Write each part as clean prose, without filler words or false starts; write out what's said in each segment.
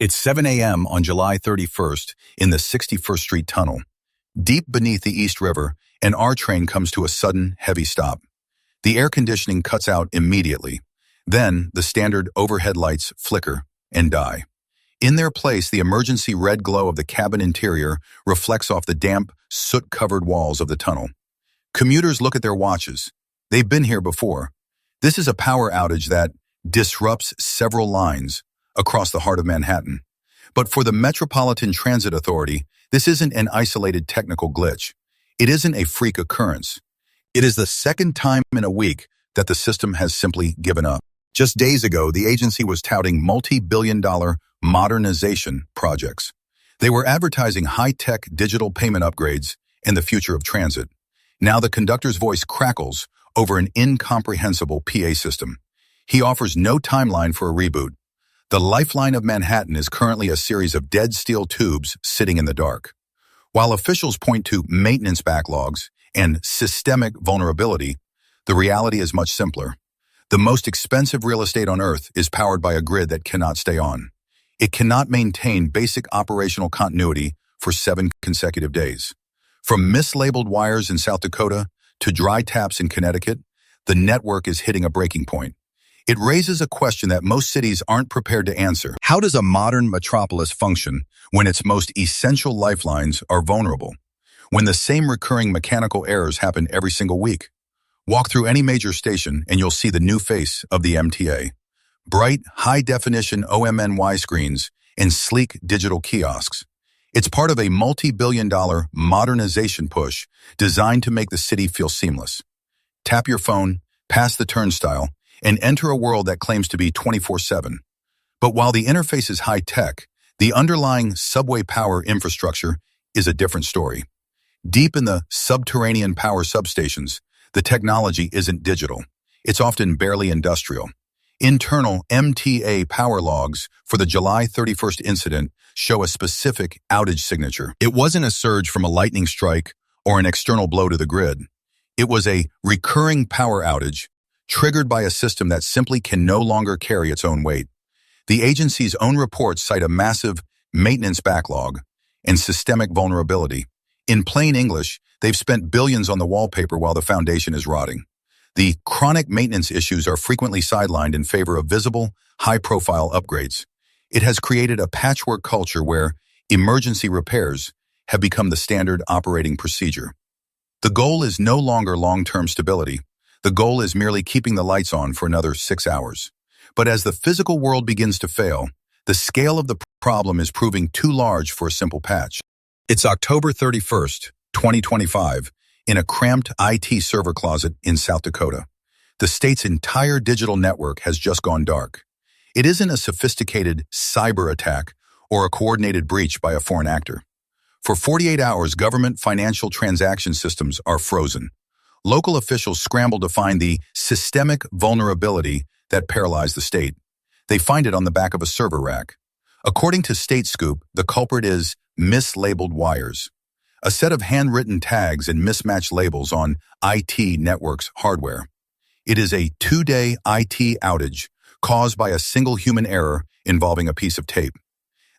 It's 7 a.m. on July 31st in the 61st Street Tunnel. Deep beneath the East River, an R train comes to a sudden, heavy stop. The air conditioning cuts out immediately. Then, the standard overhead lights flicker and die. In their place, the emergency red glow of the cabin interior reflects off the damp, soot-covered walls of the tunnel. Commuters look at their watches. They've been here before. This is a power outage that disrupts several lines across the heart of Manhattan. But for the Metropolitan Transit Authority, this isn't an isolated technical glitch. It isn't a freak occurrence. It is the second time in a week that the system has simply given up. Just days ago, the agency was touting multi-billion-dollar modernization projects. They were advertising high-tech digital payment upgrades and the future of transit. Now the conductor's voice crackles over an incomprehensible PA system. He offers no timeline for a reboot. The lifeline of Manhattan is currently a series of dead steel tubes sitting in the dark. While officials point to maintenance backlogs and systemic vulnerability, the reality is much simpler. The most expensive real estate on Earth is powered by a grid that cannot stay on. It cannot maintain basic operational continuity for 7 consecutive days. From mislabeled wires in South Dakota to dry taps in Connecticut, the network is hitting a breaking point. It raises a question that most cities aren't prepared to answer. How does a modern metropolis function when its most essential lifelines are vulnerable? When the same recurring mechanical errors happen every single week? Walk through any major station and you'll see the new face of the MTA. Bright, high-definition OMNY screens and sleek digital kiosks. It's part of a multi-billion-dollar modernization push designed to make the city feel seamless. Tap your phone, pass the turnstile, and enter a world that claims to be 24/7. But while the interface is high-tech, the underlying subway power infrastructure is a different story. Deep in the subterranean power substations, the technology isn't digital. It's often barely industrial. Internal MTA power logs for the July 31st incident show a specific outage signature. It wasn't a surge from a lightning strike or an external blow to the grid. It was a recurring power outage triggered by a system that simply can no longer carry its own weight. The agency's own reports cite a massive maintenance backlog and systemic vulnerability. In plain English, they've spent billions on the wallpaper while the foundation is rotting. The chronic maintenance issues are frequently sidelined in favor of visible, high-profile upgrades. It has created a patchwork culture where emergency repairs have become the standard operating procedure. The goal is no longer long-term stability. The goal is merely keeping the lights on for another 6 hours. But as the physical world begins to fail, the scale of the problem is proving too large for a simple patch. It's October 31st, 2025, in a cramped IT server closet in South Dakota. The state's entire digital network has just gone dark. It isn't a sophisticated cyber attack or a coordinated breach by a foreign actor. For 48 hours, government financial transaction systems are frozen. Local officials scramble to find the systemic vulnerability that paralyzed the state. They find it on the back of a server rack. According to State Scoop, the culprit is mislabeled wires, a set of handwritten tags and mismatched labels on IT network's hardware. It is a 2-day IT outage caused by a single human error involving a piece of tape.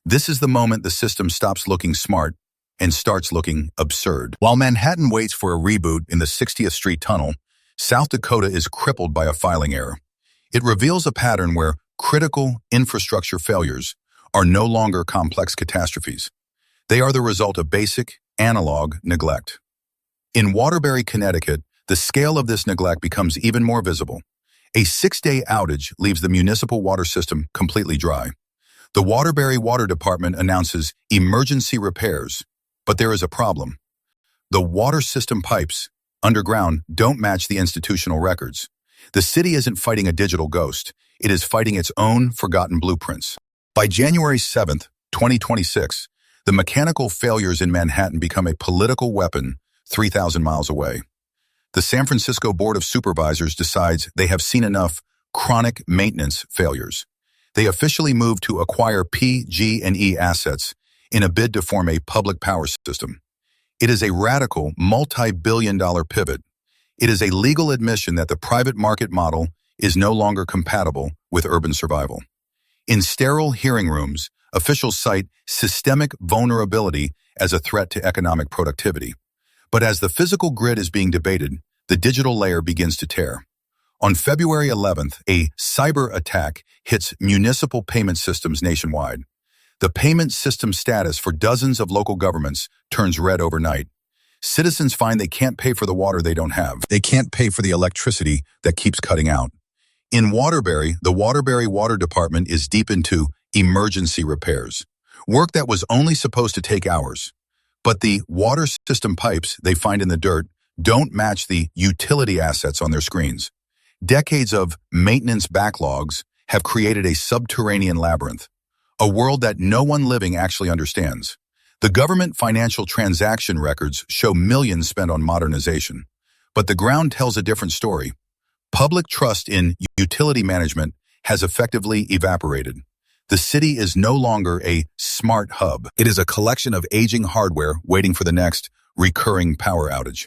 This is the moment the system stops looking smart and starts looking absurd. While Manhattan waits for a reboot in the 60th Street Tunnel, South Dakota is crippled by a filing error. It reveals a pattern where critical infrastructure failures are no longer complex catastrophes. They are the result of basic, analog neglect. In Waterbury, Connecticut, the scale of this neglect becomes even more visible. A 6-day outage leaves the municipal water system completely dry. The Waterbury Water Department announces emergency repairs, but there is a problem. The water system pipes, underground, don't match the institutional records. The city isn't fighting a digital ghost. It is fighting its own forgotten blueprints. By January 7th, 2026, the mechanical failures in Manhattan become a political weapon 3,000 miles away. The San Francisco Board of Supervisors decides they have seen enough chronic maintenance failures. They officially move to acquire PG&E assets in a bid to form a public power system. It is a radical, multi-billion-dollar pivot. It is a legal admission that the private market model is no longer compatible with urban survival. In sterile hearing rooms, officials cite systemic vulnerability as a threat to economic productivity. But as the physical grid is being debated, the digital layer begins to tear. On February 11th, a cyber attack hits municipal payment systems nationwide. The payment system status for dozens of local governments turns red overnight. Citizens find they can't pay for the water they don't have. They can't pay for the electricity that keeps cutting out. In Waterbury, the Waterbury Water Department is deep into emergency repairs, work that was only supposed to take hours. But the water system pipes they find in the dirt don't match the utility assets on their screens. Decades of maintenance backlogs have created a subterranean labyrinth, a world that no one living actually understands. The government financial transaction records show millions spent on modernization, but the ground tells a different story. Public trust in utility management has effectively evaporated. The city is no longer a smart hub. It is a collection of aging hardware waiting for the next recurring power outage.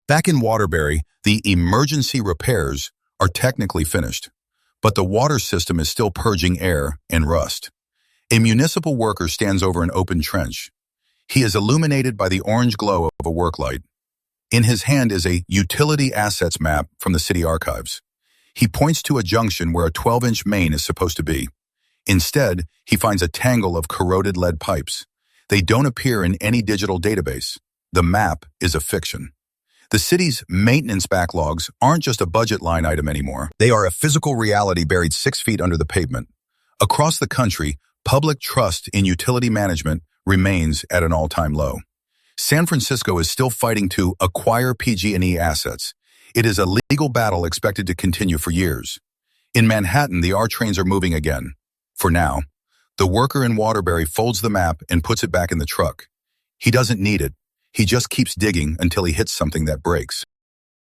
Back in Waterbury, the emergency repairs are technically finished, but the water system is still purging air and rust. A municipal worker stands over an open trench. He is illuminated by the orange glow of a work light. In his hand is a utility assets map from the city archives. He points to a junction where a 12-inch main is supposed to be. Instead, he finds a tangle of corroded lead pipes. They don't appear in any digital database. The map is a fiction. The city's maintenance backlogs aren't just a budget line item anymore. They are a physical reality buried 6 feet under the pavement. Across the country, public trust in utility management remains at an all-time low. San Francisco is still fighting to acquire PG&E assets. It is a legal battle expected to continue for years. In Manhattan, the R trains are moving again. For now, the worker in Waterbury folds the map and puts it back in the truck. He doesn't need it. He just keeps digging until he hits something that breaks.